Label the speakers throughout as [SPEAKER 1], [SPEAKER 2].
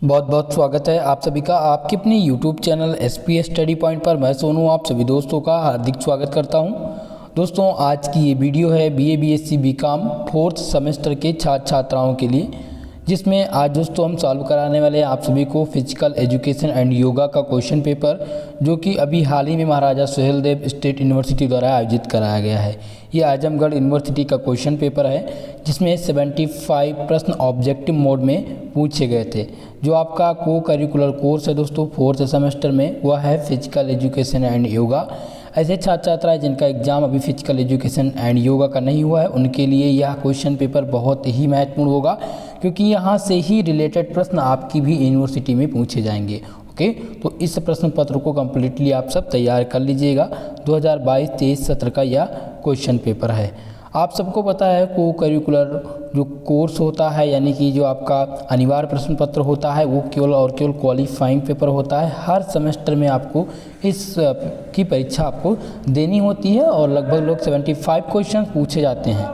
[SPEAKER 1] बहुत बहुत स्वागत है आप सभी का आपके अपने YouTube channel SPS study point पर। मैं सोनू आप सभी दोस्तों का हार्दिक स्वागत करता हूं। दोस्तों आज की ये वीडियो है BA BSc BCom fourth semester के छात्र छात्राओं के लिए, जिसमें आज दोस्तों हम सॉल्व कराने वाले हैं आप सभी को फिजिकल एजुकेशन एंड योगा का क्वेश्चन पेपर, जो कि अभी हाल ही में महाराजा सुहेलदेव स्टेट यूनिवर्सिटी द्वारा आयोजित कराया गया है। ये आजमगढ़ यूनिवर्सिटी का क्वेश्चन पेपर है, जिसमें 75 प्रश्न ऑब्जेक्टिव मोड में पूछे गए थे। जो आपका को करिकुलर कोर्स है दोस्तों फोर्थ सेमेस्टर में, वह है फिजिकल एजुकेशन एंड योगा। ऐसे छात्र छात्राएं जिनका एग्जाम अभी फिजिकल एजुकेशन एंड योगा का नहीं हुआ है, उनके लिए यह क्वेश्चन पेपर बहुत ही महत्वपूर्ण होगा, क्योंकि यहाँ से ही रिलेटेड प्रश्न आपकी भी यूनिवर्सिटी में पूछे जाएंगे। ओके, तो इस प्रश्न पत्र को कम्प्लीटली आप सब तैयार कर लीजिएगा। 2022-23 सत्र का यह क्वेश्चन पेपर है। आप सबको पता है को करिकुलर जो कोर्स होता है, यानी कि जो आपका अनिवार्य प्रश्न पत्र होता है, वो केवल और केवल क्वालिफाइंग पेपर होता है। हर सेमेस्टर में आपको इस की परीक्षा आपको देनी होती है और लगभग 75 क्वेश्चन पूछे जाते हैं।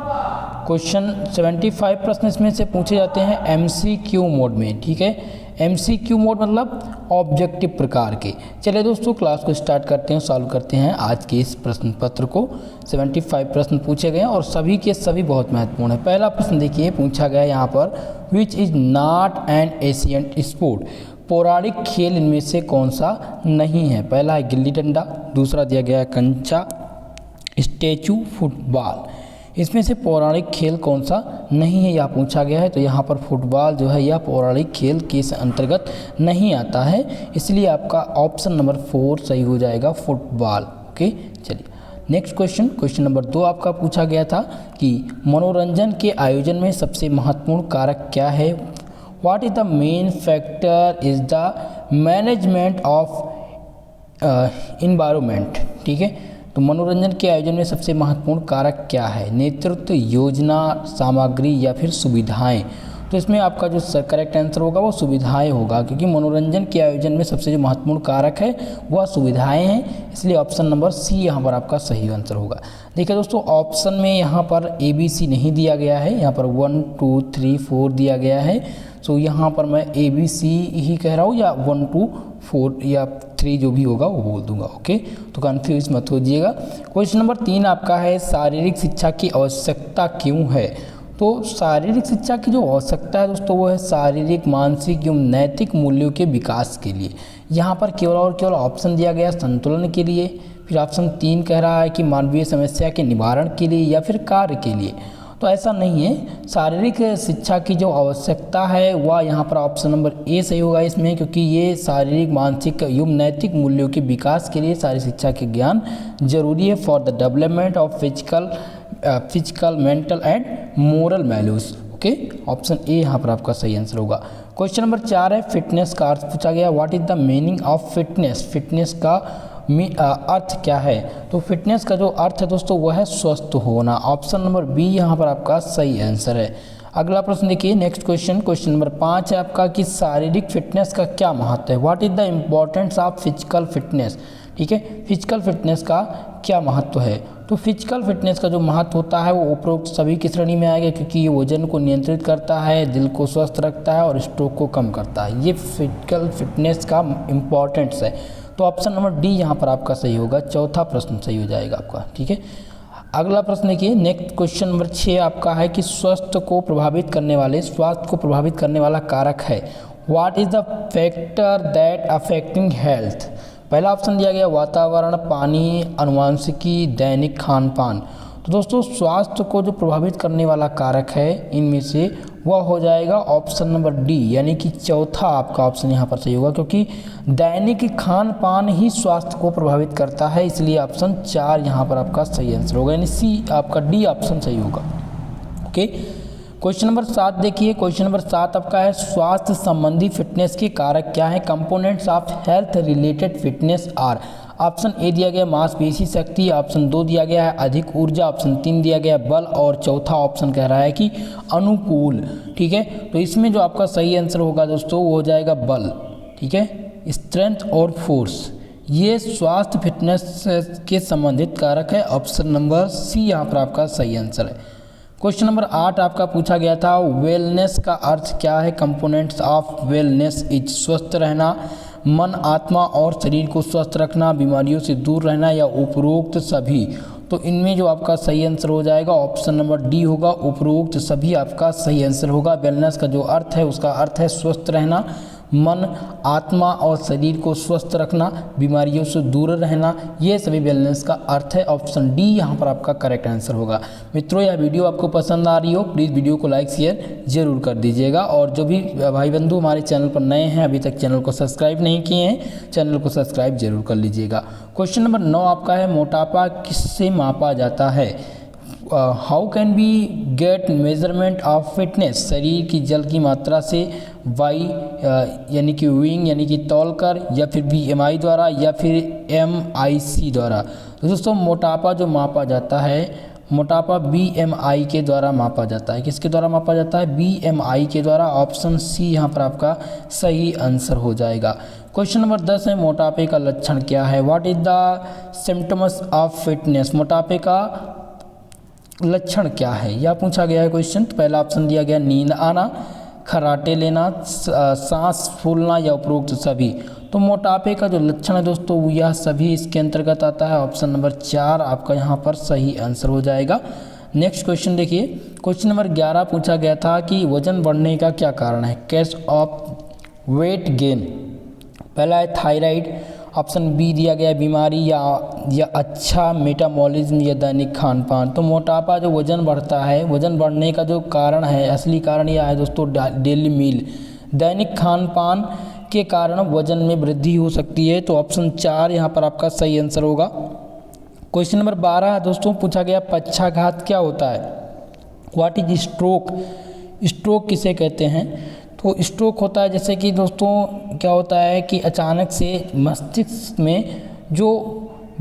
[SPEAKER 1] क्वेश्चन 75 प्रश्न इसमें से पूछे जाते हैं MCQ मोड में। ठीक है, MCQ मोड मतलब ऑब्जेक्टिव प्रकार के। चलिए दोस्तों क्लास को स्टार्ट करते हैं, सॉल्व करते हैं आज के इस प्रश्न पत्र को। 75 प्रश्न पूछे गए हैं और सभी के सभी बहुत महत्वपूर्ण है। पहला प्रश्न देखिए पूछा गया है यहाँ पर, which is not an ancient sport. पौराणिक खेल इनमें से कौन सा नहीं है। पहला है गिल्ली डंडा, दूसरा दिया गया है कंचा, स्टैचू, फुटबॉल। इसमें से पौराणिक खेल कौन सा नहीं है, यह पूछा गया है। तो यहाँ पर फुटबॉल जो है यह पौराणिक खेल के अंतर्गत नहीं आता है, इसलिए आपका ऑप्शन नंबर 4 सही हो जाएगा, फुटबॉल। ओके, चलिए नेक्स्ट क्वेश्चन। क्वेश्चन नंबर 2 आपका पूछा गया था कि मनोरंजन के आयोजन में सबसे महत्वपूर्ण कारक क्या है। What is the main factor is the management of environment. ठीक है, तो मनोरंजन के आयोजन में सबसे महत्वपूर्ण कारक क्या है। नेतृत्व, योजना, सामग्री या फिर सुविधाएं। तो इसमें आपका जो करेक्ट आंसर होगा वो सुविधाएं होगा, क्योंकि मनोरंजन के आयोजन में सबसे जो महत्वपूर्ण कारक है वह सुविधाएं हैं, इसलिए ऑप्शन नंबर सी यहाँ पर आपका सही आंसर होगा। देखिए दोस्तों ऑप्शन में यहाँ पर ABC नहीं दिया गया है, यहाँ पर 1 2 3 4 दिया गया है। सो यहाँ पर मैं ABC ही कह रहा हूँ, या 1 2 4 या 3 जो भी होगा वो बोल दूंगा। ओके, तो कन्फ्यूज मत होइएगा। क्वेश्चन नंबर 3 आपका है, शारीरिक शिक्षा की आवश्यकता क्यों है। तो शारीरिक शिक्षा की जो आवश्यकता है दोस्तों वो है शारीरिक, मानसिक एवं नैतिक मूल्यों के विकास के लिए। यहाँ पर केवल और केवल ऑप्शन दिया गया संतुलन के लिए, फिर ऑप्शन 3 कह रहा है कि मानवीय समस्या के निवारण के लिए या फिर कार्य के लिए। तो ऐसा नहीं है, शारीरिक शिक्षा की जो आवश्यकता है वह यहाँ पर ऑप्शन नंबर ए सही होगा इसमें, क्योंकि ये शारीरिक, मानसिक एवं नैतिक मूल्यों के विकास के लिए शारीरिक शिक्षा के ज्ञान जरूरी है for the development of physical mental and moral values. Okay, option A यहाँ पर आपका सही आंसर होगा। क्वेश्चन नंबर 4 है, फिटनेस का अर्थ पूछा गया। What is the meaning of fitness. Fitness का अर्थ क्या है। तो फिटनेस का जो अर्थ है दोस्तों वह है स्वस्थ होना। ऑप्शन नंबर बी यहाँ पर आपका सही आंसर है। अगला प्रश्न देखिए नेक्स्ट क्वेश्चन। क्वेश्चन नंबर 5 है आपका कि शारीरिक फिटनेस का क्या महत्व है। What is the importance of physical fitness. ठीक है, फिजिकल फिटनेस का क्या महत्व है। तो फिजिकल फिटनेस का जो महत्व होता है वो उपरोक्त सभी की श्रेणी में आएगा, क्योंकि ये वजन को नियंत्रित करता है, दिल को स्वस्थ रखता है और स्ट्रोक को कम करता है। ये फिजिकल फिटनेस का इम्पोर्टेंस है। तो ऑप्शन नंबर डी यहाँ पर आपका सही होगा, चौथा प्रश्न सही हो जाएगा आपका। ठीक है, अगला प्रश्न देखिए नेक्स्ट क्वेश्चन नंबर 6 आपका है कि स्वास्थ्य को प्रभावित करने वाला कारक है। What is the factor that affecting health. पहला ऑप्शन दिया गया वातावरण, पानी, आनुवंशिकी, दैनिक खान पान। तो दोस्तों स्वास्थ्य को जो प्रभावित करने वाला कारक है इनमें से वह हो जाएगा ऑप्शन नंबर डी, यानी कि चौथा आपका ऑप्शन यहाँ पर सही होगा, क्योंकि दैनिक खान पान ही स्वास्थ्य को प्रभावित करता है, इसलिए ऑप्शन 4 यहाँ पर आपका सही आंसर होगा, यानी सी आपका डी ऑप्शन सही होगा। ओके, क्वेश्चन नंबर 7 देखिए। क्वेश्चन नंबर 7 आपका है, स्वास्थ्य संबंधी फिटनेस के कारक क्या है। Components of health related fitness are. Option A दिया गया मांसपेशी शक्ति, ऑप्शन 2 दिया गया है अधिक ऊर्जा, ऑप्शन 3 दिया गया बल और चौथा ऑप्शन कह रहा है कि अनुकूल। ठीक है, तो इसमें जो आपका सही आंसर होगा दोस्तों वो हो जाएगा बल। ठीक है, स्ट्रेंथ और फोर्स, ये स्वास्थ्य फिटनेस के संबंधित कारक है। ऑप्शन नंबर सी यहाँ पर आपका सही आंसर है। क्वेश्चन नंबर 8 आपका पूछा गया था, वेलनेस का अर्थ क्या है? कंपोनेंट्स ऑफ वेलनेस इज स्वस्थ रहना, मन, आत्मा और शरीर को स्वस्थ रखना, बीमारियों से दूर रहना या उपरोक्त सभी। तो इनमें जो आपका सही आंसर हो जाएगा ऑप्शन नंबर डी होगा, उपरोक्त सभी आपका सही आंसर होगा। वेलनेस का जो अर्थ है उसका अर्थ है स्वस्थ रहना, मन, आत्मा और शरीर को स्वस्थ रखना, बीमारियों से दूर रहना, ये सभी वेलनेस का अर्थ है। ऑप्शन डी यहाँ पर आपका करेक्ट आंसर होगा। मित्रों, यह वीडियो आपको पसंद आ रही हो प्लीज़ वीडियो को लाइक शेयर जरूर कर दीजिएगा, और जो भी भाई बंधु हमारे चैनल पर नए हैं अभी तक चैनल को सब्सक्राइब नहीं किए हैं चैनल को सब्सक्राइब जरूर कर लीजिएगा। क्वेश्चन नंबर 9 आपका है, मोटापा किससे मापा जाता है? How can be get measurement of fitness? शरीर की जल की मात्रा से, वाई यानी कि विंग यानी कि तौलकर, या फिर BMI द्वारा, या फिर MIC द्वारा। तो दोस्तों मोटापा जो मापा जाता है, मोटापा BMI के द्वारा मापा जाता है। किसके द्वारा मापा जाता है? BMI के द्वारा। ऑप्शन सी यहाँ पर आपका सही आंसर हो जाएगा। क्वेश्चन नंबर 10 है, मोटापे का लक्षण क्या है? What is the symptoms of fitness? मोटापे का लक्षण क्या है यह पूछा गया है क्वेश्चन। तो पहला ऑप्शन दिया गया नींद आना, खर्राटे लेना, सांस फूलना या उपरोक्त सभी। तो मोटापे का जो लक्षण है दोस्तों यह सभी इसके अंतर्गत आता है। ऑप्शन नंबर 4 आपका यहाँ पर सही आंसर हो जाएगा। नेक्स्ट क्वेश्चन देखिए, क्वेश्चन नंबर 11 पूछा गया था कि वजन बढ़ने का क्या कारण है? Case of weight gain. पहला है थायराइड, ऑप्शन बी दिया गया है बीमारी, या अच्छा मेटाबॉलिज्म, या दैनिक खान पान। तो मोटापा जो वजन बढ़ता है, वजन बढ़ने का जो कारण है, असली कारण यह है दोस्तों डेली मील, दैनिक खान पान के कारण वजन में वृद्धि हो सकती है। तो ऑप्शन 4 यहाँ पर आपका सही आंसर होगा। क्वेश्चन नंबर 12 दोस्तों पूछा गया, पक्षाघात क्या होता है? What is stroke? स्ट्रोक किसे कहते हैं? तो स्ट्रोक होता है जैसे कि दोस्तों क्या होता है कि अचानक से मस्तिष्क में जो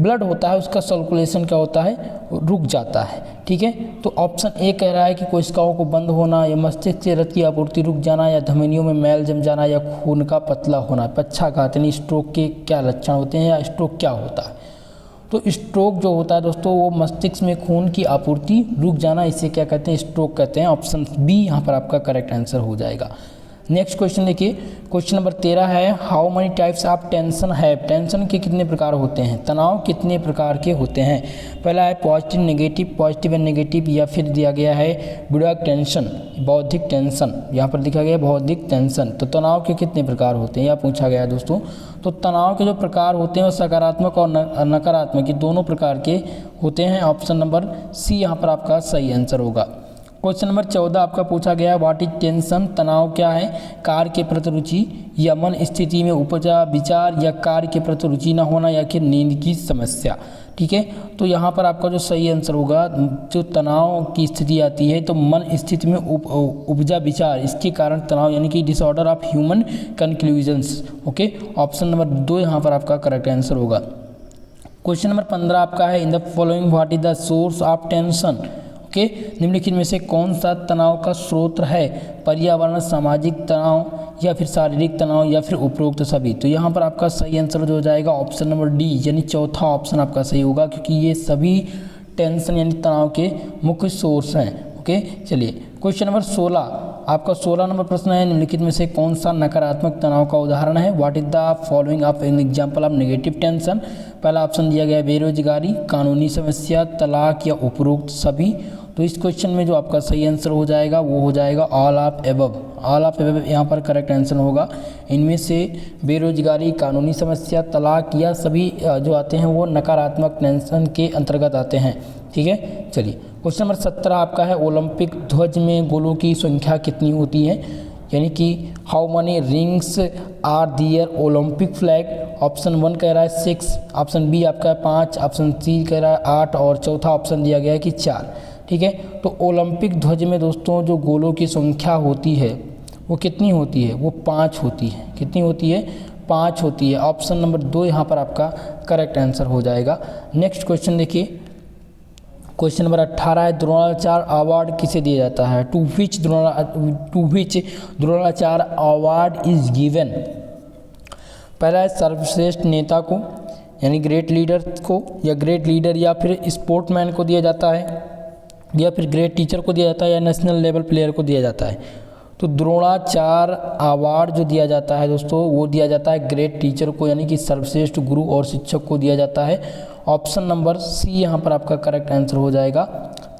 [SPEAKER 1] ब्लड होता है उसका सर्कुलेशन क्या होता है, रुक जाता है। ठीक है, तो ऑप्शन ए कह रहा है कि कोशिकाओं को बंद होना, या मस्तिष्क से रक्त की आपूर्ति रुक जाना, या धमनियों में मैल जम जाना, या खून का पतला होना। पक्षाघात यानी स्ट्रोक के क्या लक्षण होते हैं, या स्ट्रोक क्या होता है? तो स्ट्रोक जो होता है दोस्तों वो मस्तिष्क में खून की आपूर्ति रुक जाना, इसे क्या कहते हैं? स्ट्रोक कहते हैं। ऑप्शन बी यहाँ पर आपका करेक्ट आंसर हो जाएगा। नेक्स्ट क्वेश्चन देखिए, क्वेश्चन नंबर 13 है, how many types of tension have? Tension के कितने प्रकार होते हैं? तनाव कितने प्रकार के होते हैं? पहला है positive negative, positive and negative, या फिर दिया गया है बुढ़ाक टेंशन, बौद्धिक टेंशन, यहाँ पर लिखा गया बौद्धिक टेंशन। तो तनाव के कितने प्रकार होते हैं यह पूछा गया है दोस्तों। तो तनाव के जो प्रकार होते हैं वो सकारात्मक और नकारात्मक, ये दोनों प्रकार के होते हैं। ऑप्शन नंबर सी यहाँ पर आपका सही आंसर होगा। क्वेश्चन नंबर 14 आपका पूछा गया, व्हाट इज टेंशन? तनाव क्या है? कार्य के प्रति रुचि, या मन स्थिति में उपजा विचार, या कार्य के प्रति रुचि न होना, या फिर नींद की समस्या। ठीक है, तो यहाँ पर आपका जो सही आंसर होगा, जो तनाव की स्थिति आती है तो मन स्थिति में उपजा विचार, इसके कारण तनाव यानी कि disorder of human conclusions. Okay, option number 2 यहाँ पर आपका करेक्ट आंसर होगा। क्वेश्चन नंबर 15 आपका है, in the following what is the source of tension? Okay, निम्नलिखित में से कौन सा तनाव का स्रोत है? पर्यावरण, सामाजिक तनाव, या फिर शारीरिक तनाव, या फिर उपरोक्त सभी। तो यहाँ पर आपका सही आंसर जो हो जाएगा ऑप्शन नंबर डी यानी चौथा ऑप्शन आपका सही होगा, क्योंकि ये सभी टेंशन यानी तनाव के मुख्य सोर्स हैं। ओके, चलिए क्वेश्चन नंबर 16 आपका 16 नंबर प्रश्न है, निम्नलिखित में से कौन सा नकारात्मक तनाव का उदाहरण है? What is the following of an example of negative tension? पहला ऑप्शन दिया गया बेरोजगारी, कानूनी समस्या, तलाक, या उपरोक्त सभी। तो इस क्वेश्चन में जो आपका सही आंसर हो जाएगा वो हो जाएगा all of above. All of above यहाँ पर करेक्ट आंसर होगा। इनमें से बेरोजगारी, कानूनी समस्या, तलाक, या सभी जो आते हैं वो नकारात्मक टेंशन के अंतर्गत आते हैं। ठीक है, चलिए क्वेश्चन नंबर 17 आपका है, ओलंपिक ध्वज में गोलों की संख्या कितनी होती है? यानी कि how many rings are there Olympic flag? Option 1 कह रहा है 6, ऑप्शन बी आपका है 5, ऑप्शन सी कह रहा है 8, और चौथा ऑप्शन दिया गया है कि 4। ठीक है, तो ओलंपिक ध्वज में दोस्तों जो गोलों की संख्या होती है वो कितनी होती है? वो 5 होती है। कितनी होती है? 5 होती है। ऑप्शन नंबर 2 यहाँ पर आपका करेक्ट आंसर हो जाएगा। नेक्स्ट क्वेश्चन देखिए, क्वेश्चन नंबर 18 है, द्रोणाचार्य अवार्ड किसे दिया जाता है? To which Dronacharya award is given? पहला है सर्वश्रेष्ठ नेता को यानी ग्रेट लीडर को, या ग्रेट लीडर या फिर स्पोर्टमैन को दिया जाता है, या फिर ग्रेट टीचर को दिया जाता है या नेशनल लेवल प्लेयर को दिया जाता है? तो द्रोणाचार्य अवार्ड जो दिया जाता है दोस्तों वो दिया जाता है ग्रेट टीचर को, यानी कि सर्वश्रेष्ठ गुरु और शिक्षक को दिया जाता है। ऑप्शन नंबर सी यहाँ पर आपका करेक्ट आंसर हो जाएगा।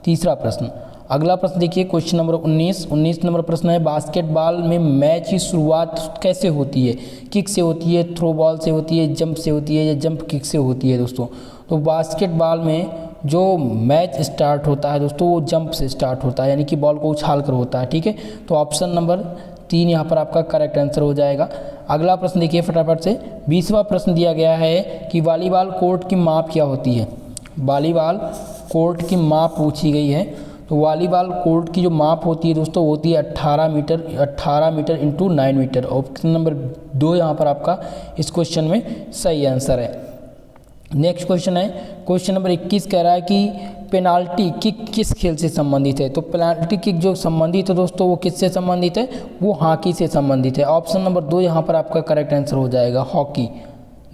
[SPEAKER 1] तीसरा प्रश्न, अगला प्रश्न देखिए क्वेश्चन नंबर 19 नंबर प्रश्न है, बास्केटबॉल में मैच की शुरुआत कैसे होती है? किक से होती है, थ्रो बॉल से होती है, जंप से होती है या जंप किक से होती है दोस्तों? तो बास्केटबॉल में जो मैच स्टार्ट होता है दोस्तों वो जंप से स्टार्ट होता है, यानी कि बॉल को उछाल कर होता है, ठीक है। तो ऑप्शन नंबर 3 यहाँ पर आपका करेक्ट आंसर हो जाएगा। अगला प्रश्न देखिए फटाफट से, 20वां प्रश्न दिया गया है कि वॉलीबॉल कोर्ट की माप क्या होती है? वॉलीबॉल कोर्ट की माप पूछी गई है। तो वॉलीबॉल कोर्ट की जो माप होती है दोस्तों वो होती है 18 metre into 9 metre. Option number 2 यहाँ पर आपका इस क्वेश्चन में सही आंसर है। नेक्स्ट क्वेश्चन है, क्वेश्चन नंबर 21 कह रहा है कि पेनाल्टी किक किस खेल से संबंधित है? तो पेनाल्टी किक जो संबंधित है दोस्तों वो किससे संबंधित है? वो हॉकी से संबंधित है। ऑप्शन नंबर 2 यहाँ पर आपका करेक्ट आंसर हो जाएगा, हॉकी।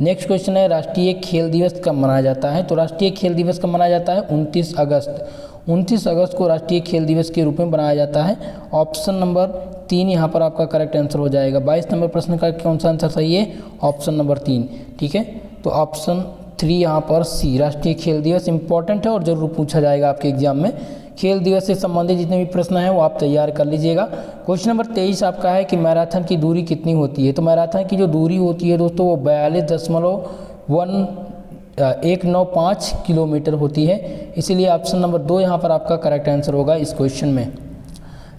[SPEAKER 1] नेक्स्ट क्वेश्चन है, राष्ट्रीय खेल दिवस कब मनाया जाता है? तो राष्ट्रीय खेल दिवस कब मनाया जाता है? 29 अगस्त। 29 अगस्त को राष्ट्रीय खेल दिवस के रूप में बनाया जाता है। ऑप्शन नंबर 3 यहाँ पर आपका करेक्ट आंसर हो जाएगा। 22 नंबर प्रश्न का कौन सा आंसर सही है? ऑप्शन नंबर 3, ठीक है। तो ऑप्शन 3 यहाँ पर सी, राष्ट्रीय खेल दिवस इंपॉर्टेंट है और जरूर पूछा जाएगा आपके एग्जाम में। खेल दिवस से संबंधित जितने भी प्रश्न हैं वो आप तैयार कर लीजिएगा। क्वेश्चन नंबर 23 आपका है कि मैराथन की दूरी कितनी होती है? तो मैराथन की जो दूरी होती है दोस्तों वो 42.195 किलोमीटर होती है। इसीलिए ऑप्शन नंबर 2 यहाँ पर आपका करेक्ट आंसर होगा इस क्वेश्चन में।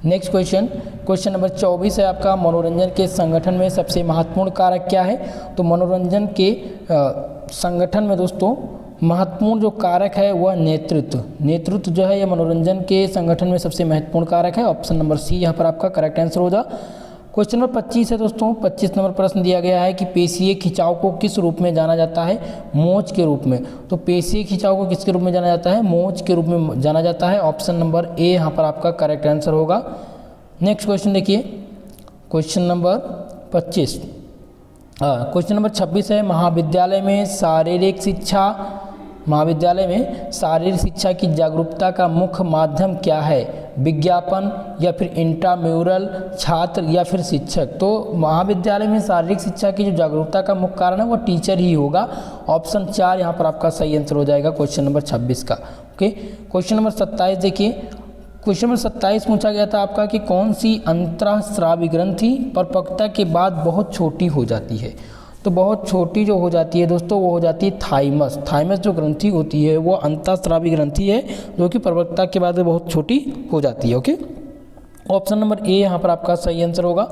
[SPEAKER 1] नेक्स्ट क्वेश्चन नंबर 24 है आपका, मनोरंजन के संगठन में सबसे महत्वपूर्ण कारक क्या है? तो मनोरंजन के संगठन में दोस्तों महत्वपूर्ण जो कारक है वह नेतृत्व जो है ये मनोरंजन के संगठन में सबसे महत्वपूर्ण कारक है। ऑप्शन नंबर सी यहाँ पर आपका करेक्ट आंसर होगा। क्वेश्चन नंबर 25 है दोस्तों, 25 नंबर प्रश्न दिया गया है कि पेशीय खिंचाव को किस रूप में जाना जाता है? मोच के रूप में। तो पेशीय खिंचाव को किसके रूप में जाना जाता है? मोच के रूप में जाना जाता है। ऑप्शन नंबर ए यहाँ पर आपका करेक्ट आंसर होगा। नेक्स्ट क्वेश्चन देखिए, क्वेश्चन नंबर 26 है, महाविद्यालय में शारीरिक शिक्षा की जागरूकता का मुख्य माध्यम क्या है? विज्ञापन या फिर इंट्राम्यूरल, छात्र या फिर शिक्षक? तो महाविद्यालय में शारीरिक शिक्षा की जो जागरूकता का मुख्य कारण है वो टीचर ही होगा। ऑप्शन 4 यहाँ पर आपका सही आंसर हो जाएगा क्वेश्चन नंबर 26 का। ओके, क्वेश्चन नंबर 27 देखिए, क्वेश्चन नंबर 27 पूछा गया था आपका कि कौन सी अंतःस्रावी ग्रंथि परिपक्वता के बाद बहुत छोटी हो जाती है? तो बहुत छोटी जो हो जाती है दोस्तों वो हो जाती है थाइमस जो ग्रंथि होती है वो अंतःस्रावी ग्रंथि है जो कि परिपक्वता के बाद बहुत छोटी हो जाती है। ओके, ऑप्शन नंबर ए यहाँ पर आपका सही आंसर होगा।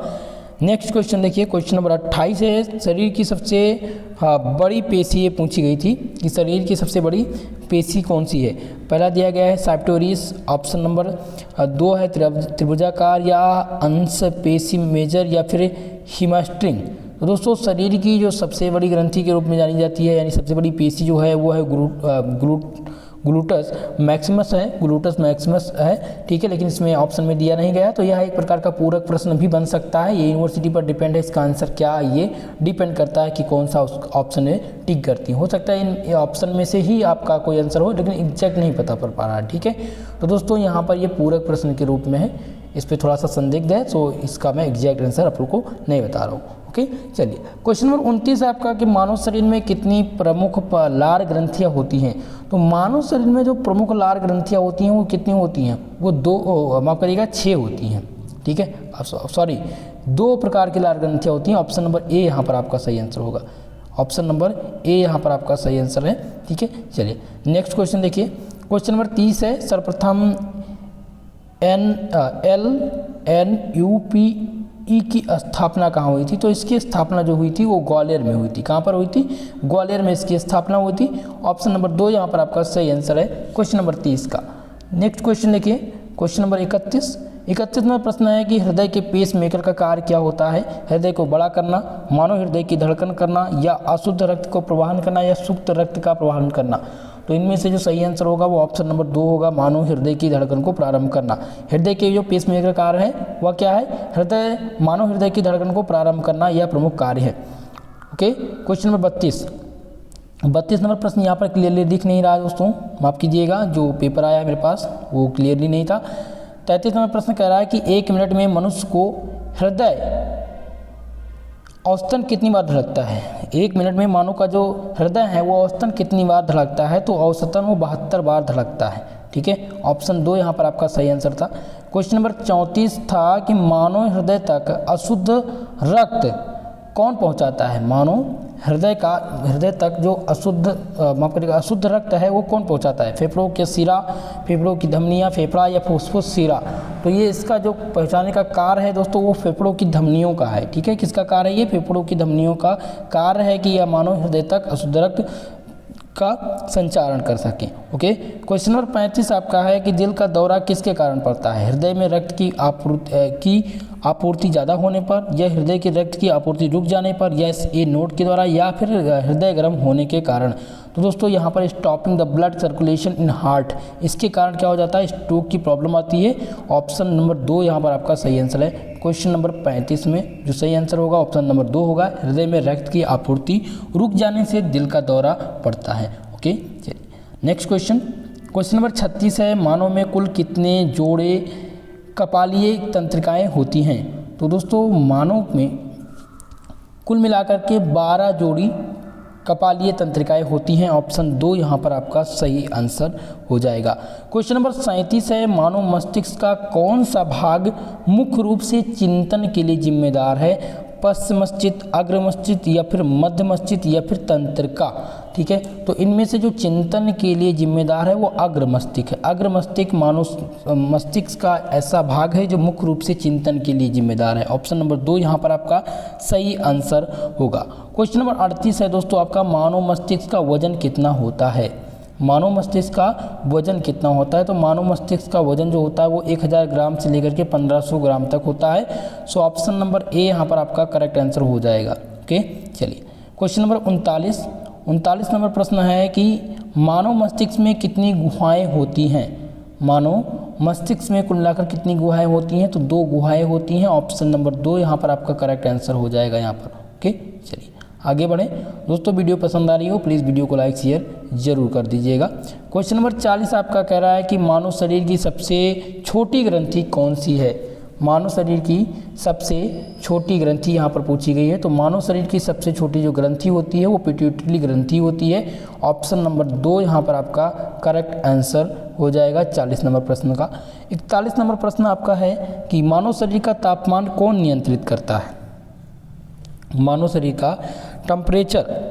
[SPEAKER 1] नेक्स्ट क्वेश्चन देखिए, क्वेश्चन नंबर 28 है, शरीर की सबसे बड़ी पेशी ये पूछी गई थी कि शरीर की सबसे बड़ी पेशी कौन सी है? पहला दिया गया है साइप्टोरिस, ऑप्शन नंबर 2 है त्रिभुजाकार या अंश पेशी मेजर या फिर हिमास्ट्रिंग। तो दोस्तों शरीर की जो सबसे बड़ी ग्रंथि के रूप में जानी जाती है यानी सबसे बड़ी पेशी जो है वो है ग्लूटस मैक्सिमस है, ठीक है, लेकिन इसमें ऑप्शन में दिया नहीं गया। तो यह एक प्रकार का पूरक प्रश्न भी बन सकता है। ये यूनिवर्सिटी पर डिपेंड है इसका आंसर क्या, ये डिपेंड करता है कि कौन सा ऑप्शन में टिक करती है। हो सकता है इन ऑप्शन में से ही आपका कोई आंसर हो, लेकिन एग्जैक्ट नहीं पता पड़ पा रहा है, ठीक है। तो दोस्तों यहाँ पर ये पूरक प्रश्न के रूप में है, इस पर थोड़ा सा संदिग्ध है, तो इसका मैं एग्जैक्ट आंसर आप लोग को नहीं बता रहा हूँ। ओके, चलिए क्वेश्चन नंबर 29 है आपका कि मानव शरीर में कितनी प्रमुख लार ग्रंथियाँ होती हैं? तो मानव शरीर में जो प्रमुख लार ग्रंथियाँ होती हैं वो कितनी होती हैं? वो 6 होती हैं, ठीक है। सॉरी, 2 प्रकार की लार ग्रंथियाँ होती हैं। ऑप्शन नंबर ए यहाँ पर आपका सही आंसर होगा। ऑप्शन नंबर ए यहाँ पर आपका सही आंसर है, ठीक है। चलिए नेक्स्ट क्वेश्चन देखिए, क्वेश्चन नंबर 30 है, सर्वप्रथम NNUPE की स्थापना कहाँ हुई थी? तो इसकी स्थापना जो हुई थी वो ग्वालियर में हुई थी। कहाँ पर हुई थी? ग्वालियर में इसकी स्थापना हुई थी। ऑप्शन नंबर 2 यहाँ पर आपका सही आंसर है क्वेश्चन नंबर 30 का। नेक्स्ट क्वेश्चन देखिए, क्वेश्चन नंबर 31 नंबर प्रश्न है कि हृदय के पेस मेकर का कार्य क्या होता है? हृदय को बड़ा करना, मानव हृदय की धड़कन करना या अशुद्ध रक्त को प्रवाहन करना या शुद्ध रक्त का प्रवाहन करना? तो इनमें से जो सही आंसर होगा वो ऑप्शन नंबर 2 होगा, मानव हृदय की धड़कन को प्रारंभ करना। हृदय के जो पेस मेकर कार्य है वह क्या है? मानव हृदय की धड़कन को प्रारंभ करना यह प्रमुख कार्य है। ओके, क्वेश्चन नंबर 32 32 नंबर प्रश्न यहाँ पर क्लियरली दिख नहीं रहा है दोस्तों, माफ़ कीजिएगा, जो पेपर आया मेरे पास वो क्लियरली नहीं था। 33 नंबर प्रश्न कह रहा है कि 1 मिनट में मनुष्य को हृदय औसतन कितनी बार धड़कता है। 1 मिनट में मानव का जो हृदय है वो औसतन कितनी बार धड़कता है, तो औसतन वो 72 बार धड़कता है। ठीक है, ऑप्शन 2 यहाँ पर आपका सही आंसर था। क्वेश्चन नंबर 34 था कि मानव हृदय तक अशुद्ध रक्त कौन पहुँचाता है। मानव हृदय तक जो अशुद्ध रक्त है वो कौन पहुंचाता है। फेफड़ों के सिरा, फेफड़ों की धमनियाँ, फेफड़ा या फुफ्फुस सिरा। तो ये इसका जो पहुंचाने का कार्य है दोस्तों वो फेफड़ों की धमनियों का है। ठीक है, किसका कार्य है, ये फेफड़ों की धमनियों का कार्य है कि यह मानव हृदय तक अशुद्ध रक्त का संचारण कर सकें। ओके, क्वेश्चन नंबर 35 आपका है कि दिल का दौरा किसके कारण पड़ता है। हृदय में रक्त की आपूर्ति ज़्यादा होने पर, या हृदय के रक्त की आपूर्ति रुक जाने पर, या ए नोड के द्वारा, या फिर हृदय गर्म होने के कारण। तो दोस्तों यहाँ पर stopping the blood circulation in heart, इसके कारण क्या हो जाता है, स्ट्रोक की प्रॉब्लम आती है। ऑप्शन नंबर 2 यहाँ पर आपका सही आंसर है। क्वेश्चन नंबर 35 में जो सही आंसर होगा ऑप्शन नंबर 2 होगा, हृदय में रक्त की आपूर्ति रुक जाने से दिल का दौरा पड़ता है। ओके, चलिए नेक्स्ट क्वेश्चन नंबर 36 है, मानव में कुल कितने जोड़े कपालीय तंत्रिकाएं होती हैं। तो दोस्तों मानव में कुल मिलाकर के 12 जोड़ी कपालीय तंत्रिकाएं होती हैं। ऑप्शन 2 यहाँ पर आपका सही आंसर हो जाएगा। क्वेश्चन नंबर 37 है, मानव मस्तिष्क का कौन सा भाग मुख्य रूप से चिंतन के लिए जिम्मेदार है। पश्च मस्तिष्क, अग्र मस्तिष्क, या फिर मध्य मस्तिष्क, या फिर तंत्रिका। ठीक है, तो इनमें से जो चिंतन के लिए जिम्मेदार है वो अग्र मस्तिष्क है। अग्र मस्तिष्क मानव मस्तिष्क का ऐसा भाग है जो मुख्य रूप से चिंतन के लिए जिम्मेदार है। ऑप्शन नंबर 2 यहाँ पर आपका सही आंसर होगा। क्वेश्चन नंबर 38 है दोस्तों आपका, मानव मस्तिष्क का वजन कितना होता है। मानव मस्तिष्क का वजन कितना होता है। तो मानव मस्तिष्क का वजन जो होता है वो 1000 ग्राम से लेकर के 1500 ग्राम तक होता है। सो ऑप्शन नंबर ए यहाँ पर आपका करेक्ट आंसर हो जाएगा। ओके, चलिए क्वेश्चन नंबर 39 नंबर प्रश्न है कि मानव मस्तिष्क में कितनी गुहाएं होती हैं। मानव मस्तिष्क में कुल मिलाकर कितनी गुहाएं होती हैं, तो 2 गुहाएं होती हैं। ऑप्शन नंबर 2 यहाँ पर आपका करेक्ट आंसर हो जाएगा यहाँ पर। ओके, चलिए आगे बढ़ें। दोस्तों वीडियो पसंद आ रही हो प्लीज़ वीडियो को लाइक शेयर जरूर कर दीजिएगा। क्वेश्चन नंबर 40 आपका कह रहा है कि मानव शरीर की सबसे छोटी ग्रंथि कौन सी है। मानव शरीर की सबसे छोटी ग्रंथि यहाँ पर पूछी गई है। तो मानव शरीर की सबसे छोटी जो ग्रंथि होती है वो पिट्यूटरी ग्रंथि होती है। ऑप्शन नंबर 2 यहाँ पर आपका करेक्ट आंसर हो जाएगा 40 नंबर प्रश्न का। 41 नंबर प्रश्न आपका है कि मानव शरीर का तापमान कौन नियंत्रित करता है। मानव शरीर का टेम्परेचर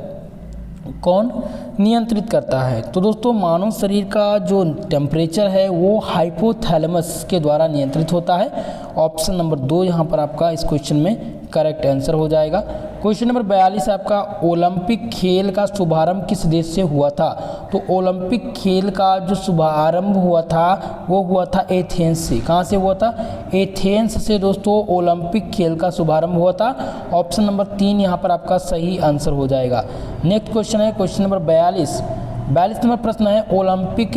[SPEAKER 1] कौन नियंत्रित करता है। तो दोस्तों मानव शरीर का जो टेम्परेचर है वो हाइपोथैलेमस के द्वारा नियंत्रित होता है। ऑप्शन नंबर 2 यहाँ पर आपका इस क्वेश्चन में करेक्ट आंसर हो जाएगा। क्वेश्चन नंबर 42 आपका, ओलंपिक खेल का शुभारंभ किस देश से हुआ था। तो ओलंपिक खेल का जो शुभारंभ हुआ था वो हुआ था एथेंस से। कहाँ से हुआ था, एथेंस से दोस्तों ओलंपिक खेल का शुभारंभ हुआ था। ऑप्शन नंबर 3 यहाँ पर आपका सही आंसर हो जाएगा। नेक्स्ट क्वेश्चन है क्वेश्चन नंबर 42 नंबर प्रश्न है, ओलंपिक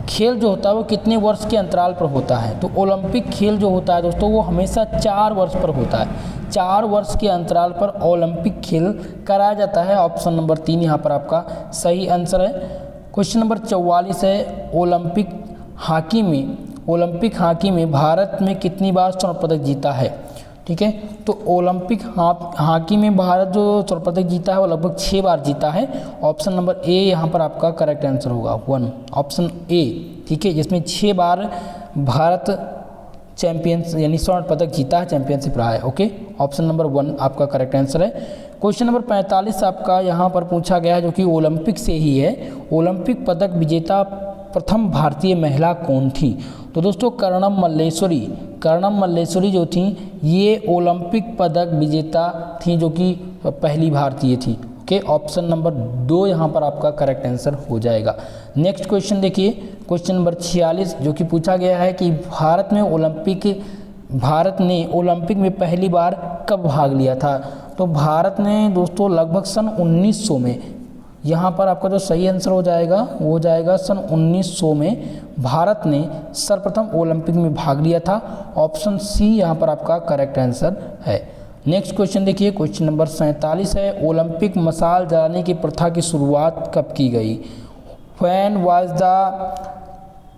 [SPEAKER 1] खेल जो होता है वो कितने वर्ष के अंतराल पर होता है। तो ओलंपिक खेल जो होता है दोस्तों वो हमेशा 4 वर्ष पर होता है। 4 वर्ष के अंतराल पर ओलंपिक खेल कराया जाता है। ऑप्शन नंबर 3 यहाँ पर आपका सही आंसर है। क्वेश्चन नंबर 44 है, ओलंपिक हॉकी में भारत में कितनी बार स्वर्ण पदक जीता है। ठीक है, तो ओलंपिक हॉकी में भारत जो स्वर्ण पदक जीता है वो लगभग 6 बार जीता है। ऑप्शन नंबर ए यहाँ पर आपका करेक्ट आंसर होगा 1, ऑप्शन ए। ठीक है, जिसमें 6 बार भारत चैंपियंस यानी स्वर्ण पदक जीता है, चैंपियनशिप रहा है। ओके, ऑप्शन नंबर 1 आपका करेक्ट आंसर है। क्वेश्चन नंबर 45 आपका यहाँ पर पूछा गया है जो कि ओलंपिक से ही है। ओलंपिक पदक विजेता प्रथम भारतीय महिला कौन थी। तो दोस्तों कर्णम मल्लेश्वरी जो थी ये ओलंपिक पदक विजेता थी जो कि पहली भारतीय थी। ओके, ऑप्शन नंबर 2 यहाँ पर आपका करेक्ट आंसर हो जाएगा। नेक्स्ट क्वेश्चन देखिए, क्वेश्चन नंबर 46 जो कि पूछा गया है कि भारत ने ओलंपिक में पहली बार कब भाग लिया था। तो भारत ने दोस्तों लगभग सन 1900 में, यहाँ पर आपका जो सही आंसर हो जाएगा वो हो जाएगा सन 1900 में भारत ने सर्वप्रथम ओलंपिक में भाग लिया था। ऑप्शन सी यहाँ पर आपका करेक्ट आंसर है। नेक्स्ट क्वेश्चन देखिए, क्वेश्चन नंबर 47 है, ओलंपिक मशाल जलाने की प्रथा की शुरुआत कब की गई? When was the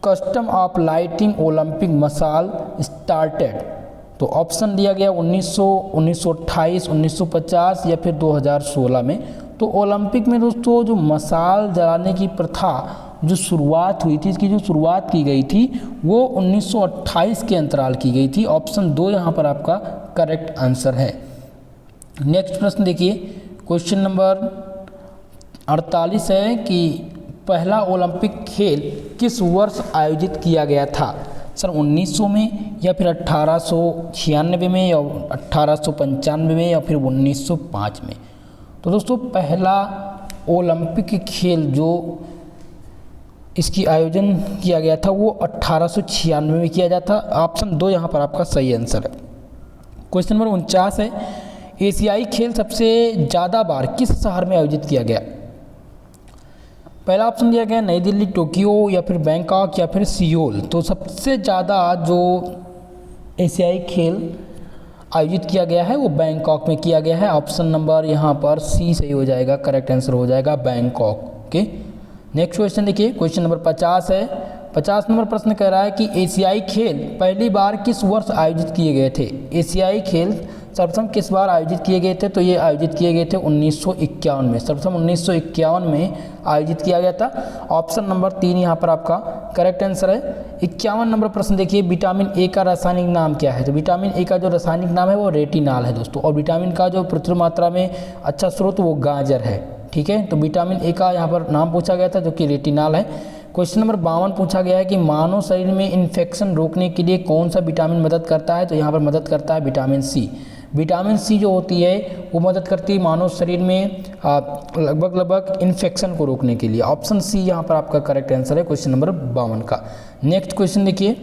[SPEAKER 1] custom of lighting Olympic मशाल स्टार्टेड? तो ऑप्शन दिया गया 1900, 1928, 1950 या फिर 2016 में। तो ओलंपिक में दोस्तों जो मशाल जलाने की प्रथा जो शुरुआत हुई थी, इसकी जो शुरुआत की गई थी वो 1928 के अंतराल की गई थी। ऑप्शन 2 यहाँ पर आपका करेक्ट आंसर है। नेक्स्ट प्रश्न देखिए, क्वेश्चन नंबर 48 है कि पहला ओलंपिक खेल किस वर्ष आयोजित किया गया था? सर 1900 में या फिर 1896 में या 1895 में या फिर 1905 में? तो दोस्तों पहला ओलंपिक खेल जो इसकी आयोजन किया गया था वो 1896 में किया जाता। ऑप्शन 2 यहाँ पर आपका सही आंसर है। क्वेश्चन नंबर 49 है, एशियाई खेल सबसे ज़्यादा बार किस शहर में आयोजित किया गया? पहला ऑप्शन दिया गया नई दिल्ली, टोक्यो या फिर बैंकॉक या फिर सियोल। तो सबसे ज़्यादा जो एशियाई खेल आयोजित किया गया है वो बैंकॉक में किया गया है। ऑप्शन नंबर यहाँ पर सी सही हो जाएगा, करेक्ट आंसर हो जाएगा बैंकॉक। ओके, नेक्स्ट क्वेश्चन देखिए, क्वेश्चन नंबर 50 है। 50 नंबर प्रश्न कह रहा है कि एशियाई खेल पहली बार किस वर्ष आयोजित किए गए थे? एशियाई खेल सर्वप्रथम किस बार आयोजित किए गए थे? तो ये आयोजित किए गए थे 1951 में। सर्वप्रथम 1951 में आयोजित किया गया था। ऑप्शन नंबर 3 यहाँ पर आपका करेक्ट आंसर है। 51 नंबर प्रश्न देखिए, विटामिन ए का रासायनिक नाम क्या है? तो विटामिन ए का जो रासायनिक नाम है वो रेटिनॉल है दोस्तों। और विटामिन का जो प्रचुर मात्रा में अच्छा स्रोत वो गाजर है। ठीक है, तो विटामिन ए का यहाँ पर नाम पूछा गया था जो कि रेटिनॉल है। क्वेश्चन नंबर 52 पूछा गया है कि मानव शरीर में इन्फेक्शन रोकने के लिए कौन सा विटामिन मदद करता है? तो यहाँ पर मदद करता है विटामिन सी। विटामिन सी जो होती है वो मदद करती है मानव शरीर में लगभग इन्फेक्शन को रोकने के लिए। ऑप्शन सी यहाँ पर आपका करेक्ट आंसर है क्वेश्चन नंबर 52 का। नेक्स्ट क्वेश्चन देखिए,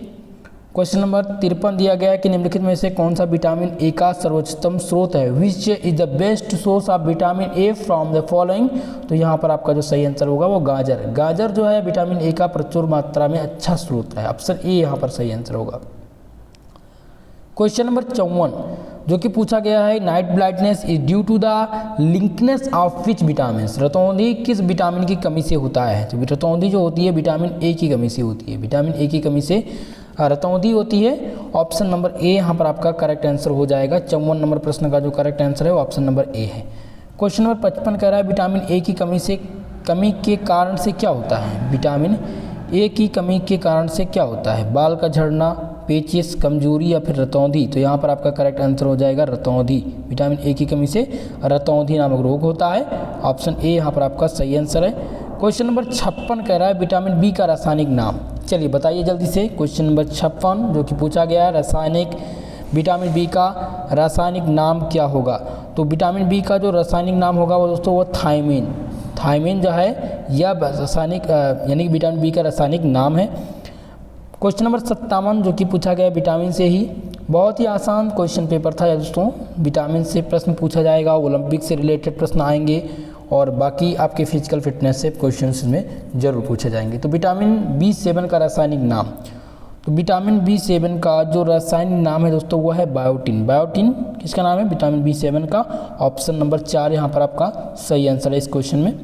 [SPEAKER 1] क्वेश्चन नंबर 53 दिया गया है कि निम्नलिखित में से कौन सा विटामिन ए का सर्वोच्चतम स्रोत है? Which is the best source of vitamin A from the following? तो यहाँ पर आपका जो सही आंसर होगा वो गाजर। गाजर जो है विटामिन ए का प्रचुर मात्रा में अच्छा स्रोत है। ऑप्शन ए यहाँ पर सही आंसर होगा। क्वेश्चन नंबर 54 जो कि पूछा गया है, night blindness is due to the lackness of which vitamin? रतौंधी किस विटामिन की कमी से होता है? तो रतौंधी जो होती है विटामिन ए की कमी से होती है। विटामिन ए की कमी से रतौंधी होती है। ऑप्शन नंबर ए यहाँ पर आपका करेक्ट आंसर हो जाएगा। 54 नंबर प्रश्न का जो करेक्ट आंसर है वो ऑप्शन नंबर ए है। क्वेश्चन नंबर 55 कह रहा है विटामिन ए की कमी के कारण से क्या होता है? विटामिन ए की कमी के कारण से क्या होता है? बाल का झड़ना, पेचिस, कमजोरी या फिर रतौंधी? तो यहाँ पर आपका करेक्ट आंसर हो जाएगा रतौंधी। विटामिन ए की कमी से रतौंधी नामक रोग होता है। ऑप्शन ए यहाँ पर आपका सही आंसर है। क्वेश्चन नंबर 56 कह रहा है विटामिन बी का रासायनिक नाम। चलिए बताइए जल्दी से। क्वेश्चन नंबर 56 जो कि पूछा गया है, विटामिन बी का रासायनिक नाम क्या होगा? तो विटामिन बी का जो रासायनिक नाम होगा वो दोस्तों वो थायमीन। थायमीन जो है यह रासायनिक यानी कि विटामिन बी का रासायनिक नाम है। क्वेश्चन नंबर 57 जो कि पूछा गया विटामिन से ही, बहुत ही आसान क्वेश्चन पेपर था दोस्तों। विटामिन से प्रश्न पूछा जाएगा, ओलंपिक से रिलेटेड प्रश्न आएंगे और बाकी आपके फिजिकल फिटनेस से क्वेश्चंस में जरूर पूछे जाएंगे। तो विटामिन B7 का रासायनिक नाम, तो विटामिन B7 का जो रासायनिक नाम है दोस्तों वो है बायोटिन। बायोटिन किसका नाम है? विटामिन B7 का। ऑप्शन नंबर 4 यहाँ पर आपका सही आंसर है इस क्वेश्चन में।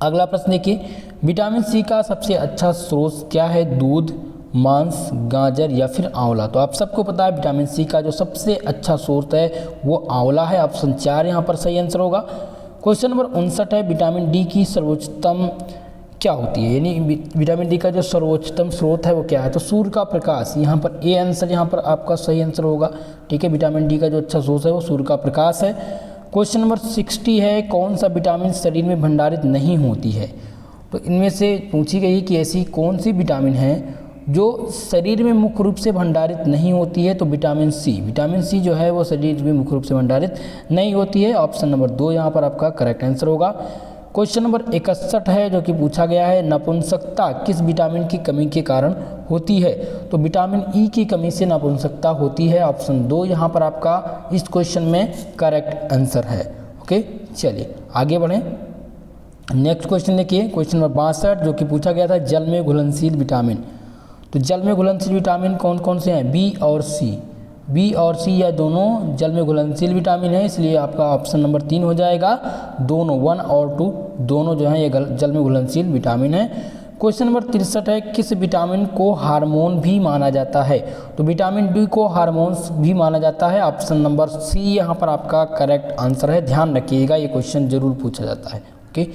[SPEAKER 1] अगला प्रश्न देखिए, विटामिन सी का सबसे अच्छा स्रोत क्या है? दूध, मांस, गाजर या फिर आंवला? तो आप सबको पता है विटामिन सी का जो सबसे अच्छा स्रोत है वो आंवला है। ऑप्शन 4 यहाँ पर सही आंसर होगा। क्वेश्चन नंबर 59 है, विटामिन डी की सर्वोच्चतम क्या होती है? यानी विटामिन डी का जो सर्वोच्चतम स्रोत है वो क्या है? तो सूर्य का प्रकाश। यहाँ पर ए आंसर यहाँ पर आपका सही आंसर होगा। ठीक है, विटामिन डी का जो अच्छा स्रोत है वो सूर्य का प्रकाश है। क्वेश्चन नंबर 60 है, कौन सा विटामिन शरीर में भंडारित नहीं होती है? तो इनमें से पूछी गई कि ऐसी कौन सी विटामिन है जो शरीर में मुख्य रूप से भंडारित नहीं होती है? तो विटामिन सी। विटामिन सी जो है वो शरीर में मुख्य रूप से भंडारित नहीं होती है। ऑप्शन नंबर 2 यहाँ पर आपका करेक्ट आंसर होगा। क्वेश्चन नंबर 61 है जो कि पूछा गया है, नपुंसकता किस विटामिन की कमी के कारण होती है? तो विटामिन ई की कमी से नपुंसकता होती है। ऑप्शन 2 यहाँ पर आपका इस क्वेश्चन में करेक्ट आंसर है। ओके, चलिए आगे बढ़ें। नेक्स्ट क्वेश्चन देखिए, क्वेश्चन नंबर 62 जो कि पूछा गया था, जल में घुलनशील विटामिन। तो जल में घुलनशील विटामिन कौन कौन से हैं? बी और सी। बी और सी या दोनों जल में घुलनशील विटामिन है, इसलिए आपका ऑप्शन नंबर 3 हो जाएगा। दोनों 1 और 2 दोनों जो हैं ये जल में घुलनशील विटामिन है। क्वेश्चन नंबर 63 है, किस विटामिन को हार्मोन भी माना जाता है? तो विटामिन डी को हार्मोन्स भी माना जाता है। ऑप्शन नंबर सी यहाँ पर आपका करेक्ट आंसर है। ध्यान रखिएगा, ये क्वेश्चन जरूर पूछा जाता है। ओके,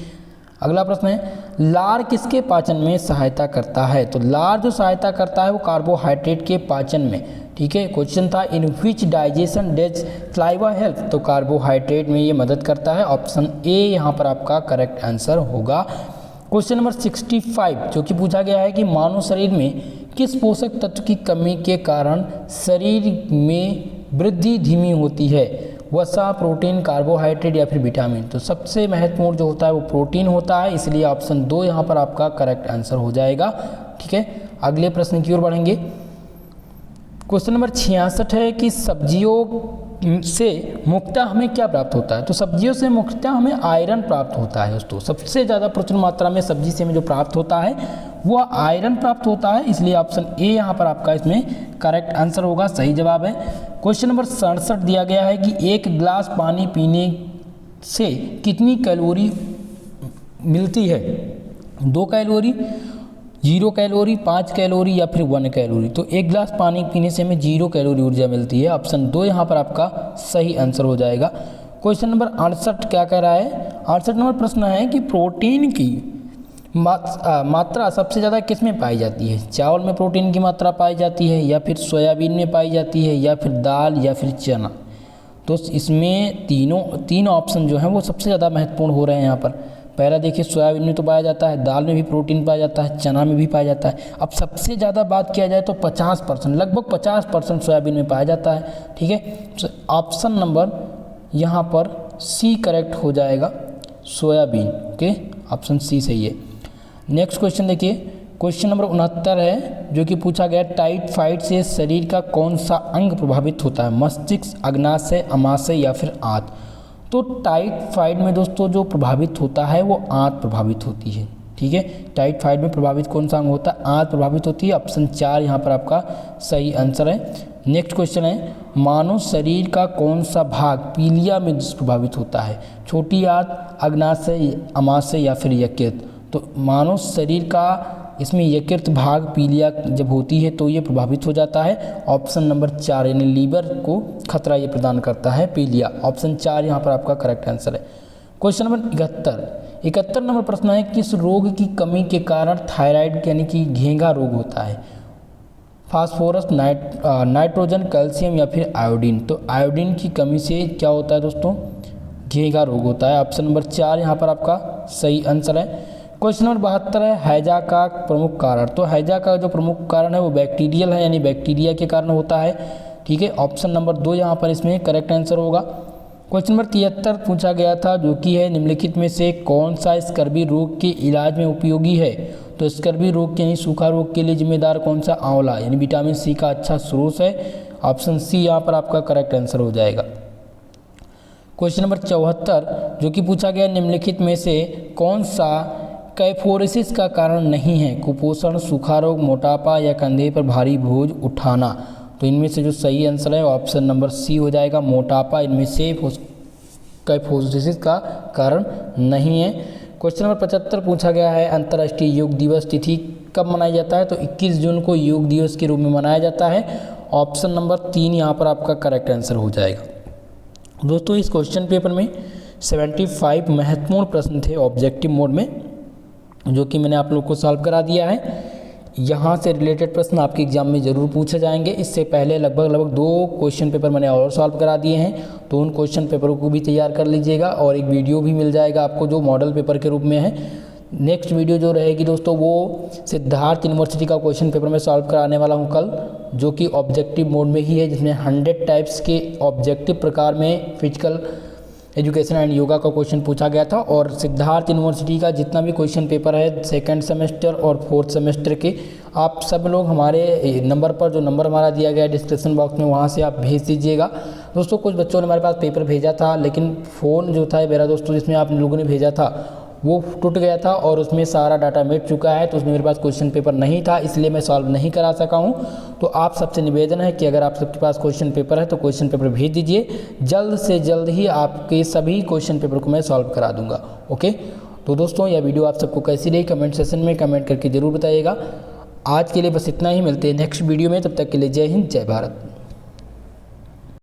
[SPEAKER 1] अगला प्रश्न है, लार किसके पाचन में सहायता करता है? तो लार जो सहायता करता है वो कार्बोहाइड्रेट के पाचन में। ठीक है, क्वेश्चन था इन विच डाइजेशन डज सलाइवा हेल्प? तो कार्बोहाइड्रेट में ये मदद करता है। ऑप्शन ए यहाँ पर आपका करेक्ट आंसर होगा। क्वेश्चन नंबर 65 जो कि पूछा गया है कि मानव शरीर में किस पोषक तत्व की कमी के कारण शरीर में वृद्धि धीमी होती है? वसा, प्रोटीन, कार्बोहाइड्रेट या फिर विटामिन? तो सबसे महत्वपूर्ण जो होता है वो प्रोटीन होता है, इसलिए ऑप्शन 2 यहाँ पर आपका करेक्ट आंसर हो जाएगा। ठीक है, अगले प्रश्न की ओर बढ़ेंगे। क्वेश्चन नंबर 66 है कि सब्जियों से मुख्यतः हमें क्या प्राप्त होता है? तो सब्जियों से मुख्यतः हमें आयरन प्राप्त होता है दोस्तों। सबसे ज़्यादा प्रचुर मात्रा में सब्जी से हमें जो प्राप्त होता है वो आयरन प्राप्त होता है, इसलिए ऑप्शन ए यहाँ पर आपका इसमें करेक्ट आंसर होगा, सही जवाब है। क्वेश्चन नंबर 67 दिया गया है कि 1 गिलास पानी पीने से कितनी कैलोरी मिलती है? 2 कैलोरी, 0 कैलोरी, 5 कैलोरी या फिर 1 कैलोरी? तो 1 गिलास पानी पीने से हमें 0 कैलोरी ऊर्जा मिलती है। ऑप्शन 2 यहाँ पर आपका सही आंसर हो जाएगा। क्वेश्चन नंबर 68 क्या कह रहा है? 68 नंबर प्रश्न है कि प्रोटीन की मात्रा सबसे ज़्यादा किस में पाई जाती है? चावल में प्रोटीन की मात्रा पाई जाती है, या फिर सोयाबीन में पाई जाती है, या फिर दाल, या फिर चना? तो इसमें तीनों ऑप्शन जो हैं वो सबसे ज़्यादा महत्वपूर्ण हो रहे हैं यहाँ पर। पहला देखिए, सोयाबीन में तो पाया जाता है, दाल में भी प्रोटीन पाया जाता है, चना में भी पाया जाता है। अब सबसे ज़्यादा बात किया जाए तो 50%, लगभग 50% सोयाबीन में पाया जाता है। ठीक है, तो ऑप्शन नंबर यहाँ पर सी करेक्ट हो जाएगा, सोयाबीन। ओके, ऑप्शन सी सही है। नेक्स्ट क्वेश्चन देखिए, क्वेश्चन नंबर 69 है जो कि पूछा गया, टाइफाइड से शरीर का कौन सा अंग प्रभावित होता है? मस्तिष्क, अग्नाशय, अमाशय या फिर आंत? तो टाइफाइड में दोस्तों जो प्रभावित होता है वो आंत प्रभावित होती है। ठीक है, टाइफाइड में प्रभावित कौन सा अंग होता है? आंत प्रभावित होती है। ऑप्शन 4 यहाँ पर आपका सही आंसर है। नेक्स्ट क्वेश्चन है, मानव शरीर का कौन सा भाग पीलिया में प्रभावित होता है? छोटी आंत, अग्नाशय, अमाशय या फिर यकृत? तो मानव शरीर का इसमें यकृत भाग पीलिया जब होती है तो ये प्रभावित हो जाता है। ऑप्शन नंबर 4 यानी लीवर को खतरा ये प्रदान करता है पीलिया। ऑप्शन 4 यहाँ पर आपका करेक्ट आंसर है। क्वेश्चन नंबर 71 नंबर प्रश्न है, किस रोग की कमी के कारण थायराइड यानी कि घेंघा रोग होता है? फास्फोरस, नाइट्रोजन, कैल्शियम या फिर आयोडीन? तो आयोडीन की कमी से क्या होता है दोस्तों? घेंघा रोग होता है। ऑप्शन नंबर 4 यहाँ पर आपका सही आंसर है। क्वेश्चन नंबर 72 है, हैजा का प्रमुख कारण? तो हैजा का जो प्रमुख कारण है वो बैक्टीरियल है, यानी बैक्टीरिया के कारण होता है। ठीक है, ऑप्शन नंबर 2 यहाँ पर इसमें करेक्ट आंसर होगा। क्वेश्चन नंबर 73 पूछा गया था जो कि है, निम्नलिखित में से कौन सा स्कर्वी रोग के इलाज में उपयोगी है? तो स्कर्वी रोग के यानी सूखा रोग के लिए जिम्मेदार कौन सा? आंवला, यानी विटामिन सी का अच्छा स्रोत है। ऑप्शन सी यहाँ पर आपका करेक्ट आंसर हो जाएगा। क्वेश्चन नंबर 74 जो कि पूछा गया, निम्नलिखित में से कौन सा कैफोरेसिस का कारण नहीं है? कुपोषण, सूखा रोग, मोटापा या कंधे पर भारी बोझ उठाना? तो इनमें से जो सही आंसर है ऑप्शन नंबर सी हो जाएगा, मोटापा इनमें से कैफोरेसिस का कारण नहीं है। क्वेश्चन नंबर 75 पूछा गया है, अंतर्राष्ट्रीय योग दिवस तिथि कब मनाया जाता है? तो 21 जून को योग दिवस के रूप में मनाया जाता है। ऑप्शन नंबर 3 यहाँ पर आपका करेक्ट आंसर हो जाएगा। दोस्तों इस क्वेश्चन पेपर में 75 महत्वपूर्ण प्रश्न थे ऑब्जेक्टिव मोड में, जो कि मैंने आप लोग को सॉल्व करा दिया है। यहाँ से रिलेटेड प्रश्न आपके एग्जाम में ज़रूर पूछे जाएंगे। इससे पहले लगभग 2 क्वेश्चन पेपर मैंने और सॉल्व करा दिए हैं, तो उन क्वेश्चन पेपरों को भी तैयार कर लीजिएगा और एक वीडियो भी मिल जाएगा आपको जो मॉडल पेपर के रूप में है। नेक्स्ट वीडियो जो रहेगी दोस्तों वो सिद्धार्थ यूनिवर्सिटी का क्वेश्चन पेपर मैं सॉल्व कराने वाला हूँ कल, जो कि ऑब्जेक्टिव मोड में ही है, जिसमें 100 टाइप्स के ऑब्जेक्टिव प्रकार में फिजिकल एजुकेशन एंड योगा का क्वेश्चन पूछा गया था। और सिद्धार्थ यूनिवर्सिटी का जितना भी क्वेश्चन पेपर है 2nd सेमेस्टर और 4th सेमेस्टर के, आप सब लोग हमारे नंबर पर, जो नंबर हमारा दिया गया है डिस्क्रिप्शन बॉक्स में, वहाँ से आप भेज दीजिएगा। दोस्तों कुछ बच्चों ने हमारे पास पेपर भेजा था, लेकिन फ़ोन जो था मेरा दोस्तों जिसमें आप लोगों ने भेजा था वो टूट गया था और उसमें सारा डाटा मिट चुका है, तो उसमें मेरे पास क्वेश्चन पेपर नहीं था, इसलिए मैं सॉल्व नहीं करा सका हूँ। तो आप सबसे निवेदन है कि अगर आप सबके पास क्वेश्चन पेपर है तो क्वेश्चन पेपर भेज दीजिए, जल्द से जल्द ही आपके सभी क्वेश्चन पेपर को मैं सॉल्व करा दूंगा। ओके, तो दोस्तों यह वीडियो आप सबको कैसी रही कमेंट सेशन में कमेंट करके ज़रूर बताइएगा। आज के लिए बस इतना ही, मिलते हैं नेक्स्ट वीडियो में, तब तक के लिए जय हिंद जय भारत।